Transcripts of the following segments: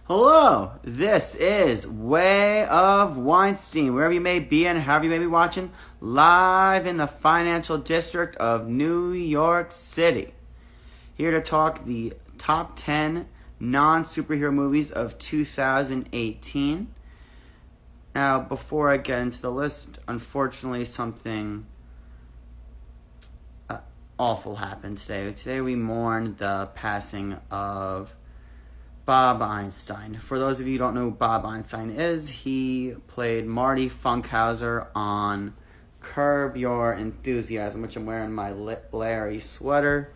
Hello, this is Way of Weinstein, wherever you may be and however you may be watching, live in the financial district of New York City. Here to talk the top 10 non-superhero movies of 2018. Now, before I get into the list, unfortunately something awful happened today. Today we mourned the passing of Bob Weinstein. For those of you who don't know who Bob Weinstein is, he played Marty Funkhauser on Curb Your Enthusiasm, which I'm wearing my Larry sweater.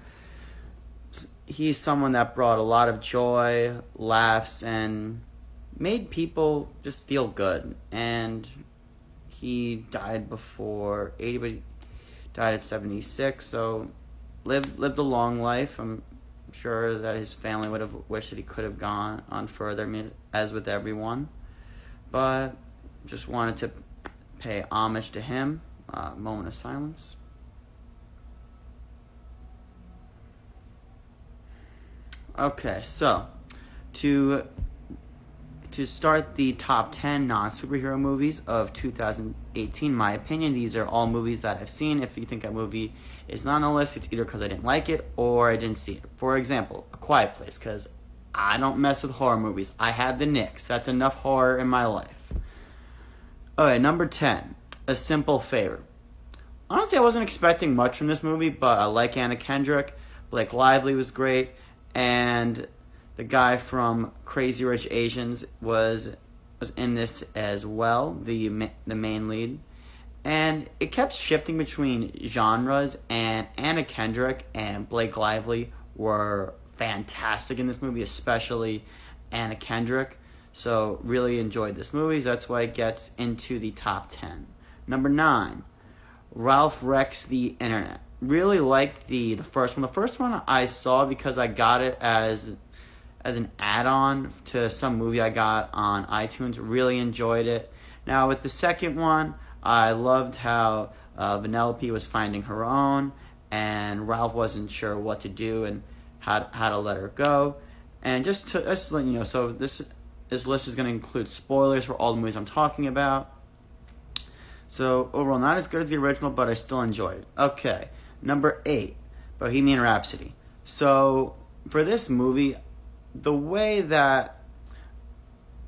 He's someone that brought a lot of joy, laughs, and made people just feel good. And he died before 80, but he died at 76, so lived a long life. I'm sure that his family would have wished that he could have gone on further, as with everyone. But just wanted to pay homage to him. Moment of silence. Okay, so to start the top 10 non-superhero movies of 2018, my opinion, these are all movies that I've seen. If you think a movie is not on the list, it's either because I didn't like it or I didn't see it. For example, A Quiet Place, because I don't mess with horror movies. I have the Knicks. That's enough horror in my life. Okay, number 10, A Simple Favor. Honestly, I wasn't expecting much from this movie, but I like Anna Kendrick. Blake Lively was great, and the guy from Crazy Rich Asians was in this as well, the main lead. And it kept shifting between genres, and Anna Kendrick and Blake Lively were fantastic in this movie, especially Anna Kendrick. So really enjoyed this movie. That's why it gets into the top 10. Number 9, Ralph Wrecks the Internet. Really liked the first one. The first one I saw because I got it as an add-on to some movie I got on iTunes. Really enjoyed it. Now with the second one, I loved how Vanellope was finding her own, and Ralph wasn't sure what to do and how to let her go. And just to let you know, so this list is going to include spoilers for all the movies I'm talking about. So overall, not as good as the original, but I still enjoyed it. Okay, number 8, Bohemian Rhapsody. So for this movie, the way that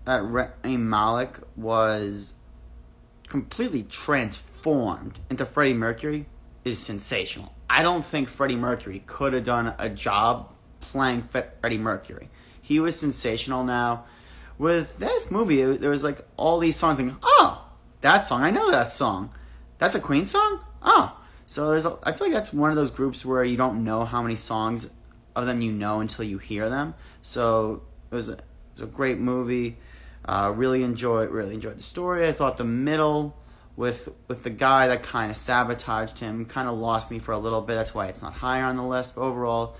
Rami Malek was completely transformed into Freddie Mercury is sensational. I don't think Freddie Mercury could have done a job playing Freddie Mercury. He was sensational. Now, with this movie, there was like all these songs, like, oh, that song, I know that song. That's a Queen song? Oh. So I feel like that's one of those groups where you don't know how many songs of them you know until you hear them. So it was a great movie. Really enjoyed the story. I thought the middle with the guy that kind of sabotaged him kind of lost me for a little bit. That's why it's not higher on the list. But overall,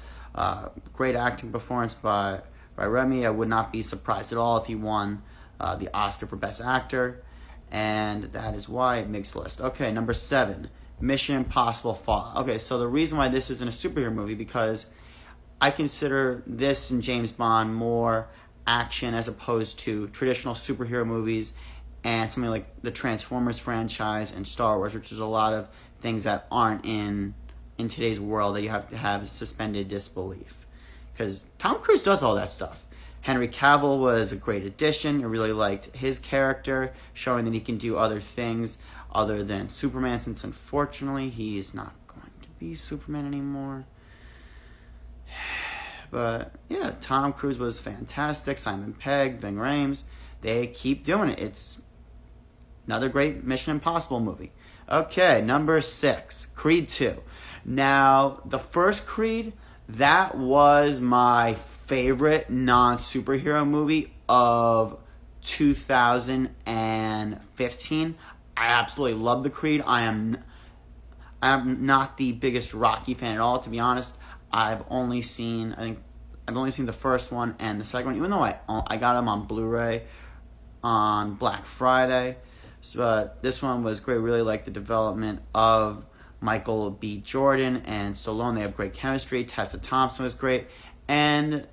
great acting performance by Remy. I would not be surprised at all if he won the Oscar for Best Actor, and that is why it makes the list. Okay, number 7, Mission Impossible Fallout. Okay, so the reason why this isn't a superhero movie, because I consider this and James Bond more action as opposed to traditional superhero movies and something like the Transformers franchise and Star Wars, which is a lot of things that aren't in today's world that you have to have suspended disbelief. Because Tom Cruise does all that stuff. Henry Cavill was a great addition. I really liked his character, showing that he can do other things other than Superman, since unfortunately he is not going to be Superman anymore. But yeah, Tom Cruise was fantastic. Simon Pegg, Ving Rhames, they keep doing it. It's another great Mission Impossible movie. Okay, number 6, Creed 2. Now, the first Creed, that was my favorite non-superhero movie of 2015. I absolutely love the Creed. I am not the biggest Rocky fan at all, to be honest. I've only seen the first one and the second one, even though I got them on Blu-ray on Black Friday. But this one was great. Really liked the development of Michael B. Jordan and Stallone. They have great chemistry. Tessa Thompson was great. And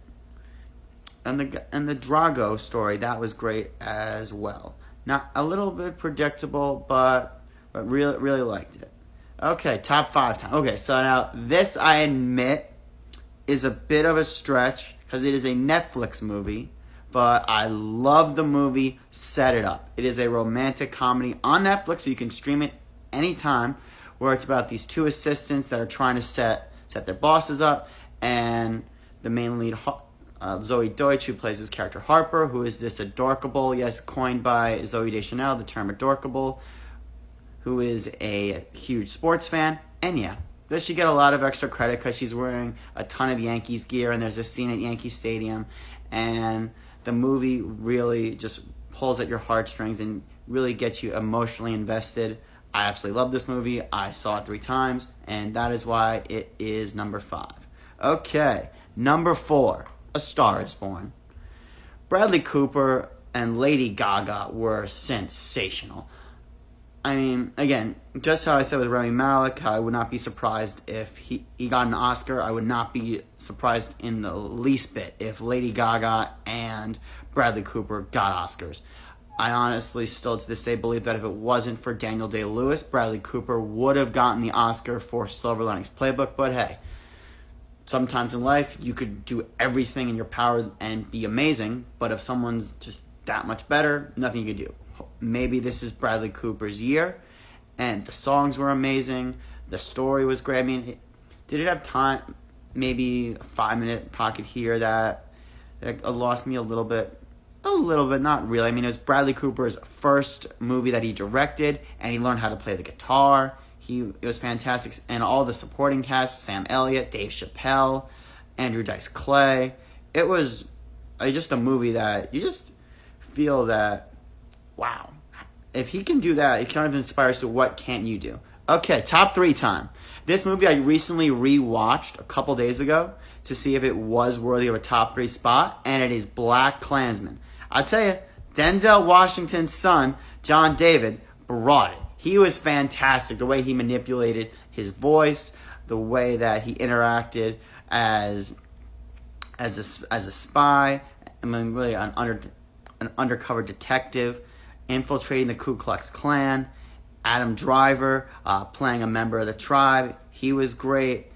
and the Drago story, that was great as well. Not a little bit predictable, but really really liked it. Okay, top 5 times. Okay, so now this I admit is a bit of a stretch because it is a Netflix movie, but I love the movie Set It Up. It is a romantic comedy on Netflix, so you can stream it anytime, where it's about these two assistants that are trying to set their bosses up, and the main lead, Zoe Deutsch, who plays his character Harper, who is this adorkable, yes, coined by Zoe Deschanel, the term adorkable, who is a huge sports fan, and yeah, does she get a lot of extra credit because she's wearing a ton of Yankees gear, and there's a scene at Yankee Stadium, and the movie really just pulls at your heartstrings and really gets you emotionally invested. I absolutely love this movie. I saw it 3 times, and that is why it is number 5. Okay, number 4, A Star is Born. Bradley Cooper and Lady Gaga were sensational. I mean, again, just how I said with Rami Malek, I would not be surprised if he got an Oscar. I would not be surprised in the least bit if Lady Gaga and Bradley Cooper got Oscars. I honestly still to this day believe that if it wasn't for Daniel Day-Lewis, Bradley Cooper would have gotten the Oscar for Silver Linings Playbook. But hey, sometimes in life you could do everything in your power and be amazing, but if someone's just that much better, nothing you can do. Maybe this is Bradley Cooper's year, and the songs were amazing, the story was great. I mean, did it have time, maybe a 5-minute pocket here that lost me a little bit, not really. I mean, it was Bradley Cooper's first movie that he directed, and he learned how to play the guitar. It was fantastic, and all the supporting cast, Sam Elliott, Dave Chappelle, Andrew Dice Clay. It was just a movie that you just feel that, wow, if he can do that, it kind of inspires to what can't you do. Okay, top 3 time. This movie I recently rewatched a couple days ago to see if it was worthy of a top 3 spot, and it is Black Klansman. I'll tell you, Denzel Washington's son, John David, brought it. He was fantastic. The way he manipulated his voice, the way that he interacted as a spy, I mean, really an undercover detective, infiltrating the Ku Klux Klan. Adam Driver playing a member of the tribe. He was great.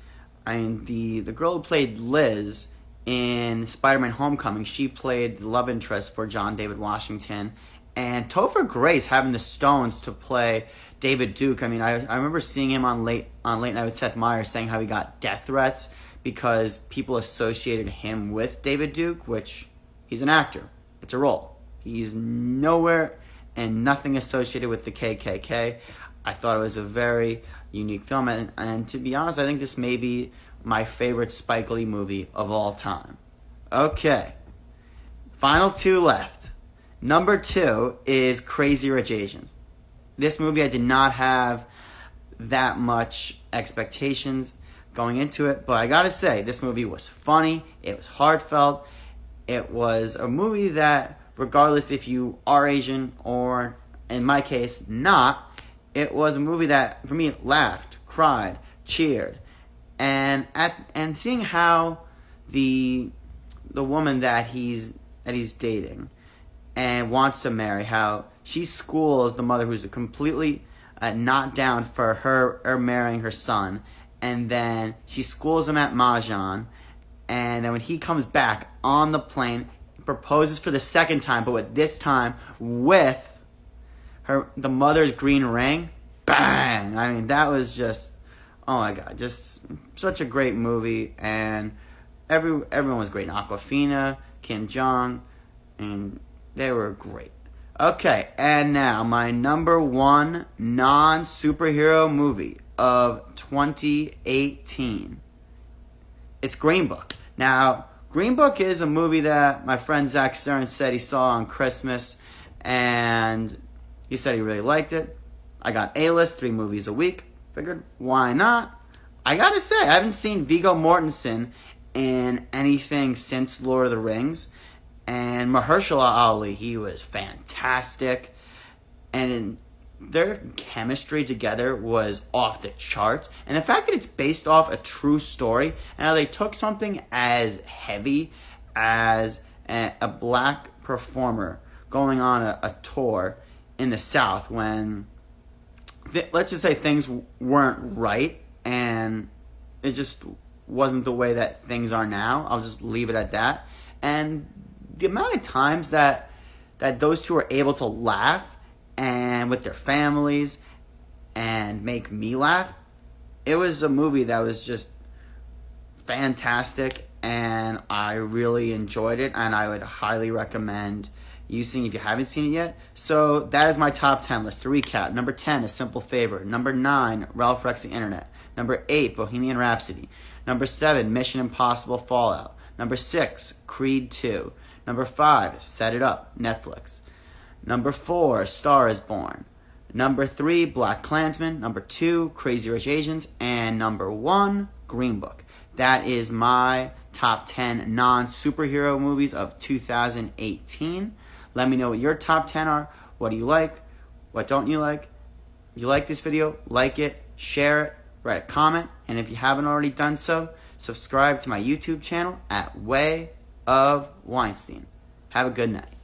I mean, the girl who played Liz in Spider-Man Homecoming, she played the love interest for John David Washington. And Topher Grace having the stones to play David Duke. I mean, I remember seeing him on Late Night with Seth Meyers saying how he got death threats because people associated him with David Duke, which he's an actor. It's a role. He's nowhere and nothing associated with the KKK. I thought it was a very unique film, and to be honest, I think this may be my favorite Spike Lee movie of all time. Okay, final 2 left. Number 2 is Crazy Rich Asians. This movie, I did not have that much expectations going into it, but I gotta say, this movie was funny, it was heartfelt, it was a movie that, regardless if you are Asian or, in my case, not, it was a movie that, for me, laughed, cried, cheered, and seeing how the woman that he's dating and wants to marry, how she schools the mother who's completely not down for her marrying her son, and then she schools him at Mahjong, and then when he comes back on the plane, proposes for the second time, but this time with the mother's green ring. Bang! I mean, that was just, oh my god, just such a great movie, and everyone was great. Awkwafina, Kim Jong, and they were great. Okay, and now my number 1 non-superhero movie of 2018. It's Green Book. Now, Green Book is a movie that my friend Zach Stern said he saw on Christmas, and he said he really liked it. I got A-list, 3 movies a week. Figured, why not? I gotta say, I haven't seen Viggo Mortensen in anything since Lord of the Rings, and Mahershala Ali, he was fantastic, and their chemistry together was off the charts. And the fact that it's based off a true story, and how they took something as heavy as a black performer going on a tour in the South when, let's just say, things weren't right, and it just wasn't the way that things are now. I'll just leave it at that. And the amount of times that those two are able to laugh and with their families and make me laugh, it was a movie that was just fantastic, and I really enjoyed it, and I would highly recommend you seeing if you haven't seen it yet. So that is my top 10 list. To recap: number 10, A Simple Favor. Number 9, Ralph Breaks the Internet. Number 8, Bohemian Rhapsody. Number 7, Mission Impossible Fallout. Number 6, Creed 2. Number 5, Set It Up, Netflix. Number 4, Star is Born. Number 3, Black Klansman. Number 2, Crazy Rich Asians. And number 1, Green Book. That is my top 10 non-superhero movies of 2018. Let me know what your top 10 are. What do you like? What don't you like? If you like this video, like it, share it, write a comment, and if you haven't already done so, subscribe to my YouTube channel at Way of Weinstein. Have a good night.